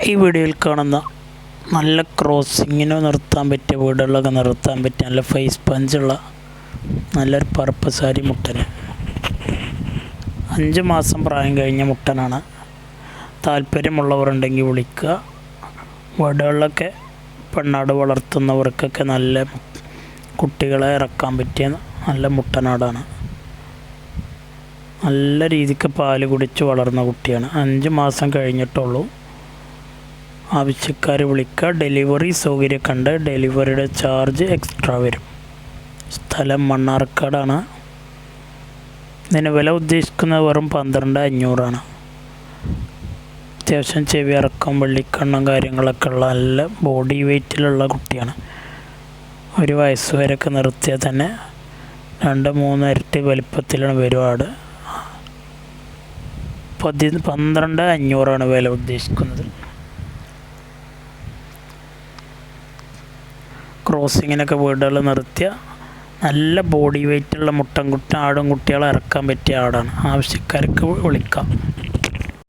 ഈ വീഡിയോയിൽ കാണുന്ന നല്ല ക്രോസിങ്ങിന് നിർത്താൻ പറ്റിയ വീടുകളിലൊക്കെ നിർത്താൻ പറ്റിയ നല്ല ഫേസ് പഞ്ചുള്ള നല്ലൊരു പർപ്പസാരി മുട്ടന് 5 മാസം പ്രായം കഴിഞ്ഞ മുട്ടനാണ്. താല്പര്യമുള്ളവരുണ്ടെങ്കിൽ വിളിക്കുക. വീടുകളിലൊക്കെ പെണ്ണാട് വളർത്തുന്നവർക്കൊക്കെ നല്ല കുട്ടികളെ ഇറക്കാൻ പറ്റിയ നല്ല മുട്ടനാടാണ്. നല്ല രീതിക്ക് പാല് കുടിച്ച് വളർന്ന കുട്ടിയാണ്. 5 മാസം കഴിഞ്ഞിട്ടുള്ളൂ. ആവശ്യക്കാർ വിളിക്കുക. ഡെലിവറി സൗകര്യമൊക്കെ ഉണ്ട്. ഡെലിവറിയുടെ ചാർജ് എക്സ്ട്രാ വരും. സ്ഥലം മണ്ണാർക്കാടാണ്. ഇതിന് വില ഉദ്ദേശിക്കുന്നത് വെറും 12,500 അത്യാവശ്യം ചെവി ഇറക്കം വെള്ളിക്കണ്ണും കാര്യങ്ങളൊക്കെ ഉള്ള നല്ല ബോഡി വെയ്റ്റിലുള്ള കുട്ടിയാണ്. 1 വയസ്സ് വരെയൊക്കെ നിർത്തിയാൽ തന്നെ 2-3 ഇരട്ടി വലിപ്പത്തിലാണ് വരും ആട്. 12,500 വില ഉദ്ദേശിക്കുന്നത്. ക്രോസിങ്ങിനൊക്കെ വീടുകൾ നിർത്തിയ നല്ല ബോഡി വെയ്റ്റുള്ള ആടും കുട്ടികളെ ഇറക്കാൻ പറ്റിയ ആടാണ്. ആവശ്യക്കാർക്ക് വിളിക്കാം.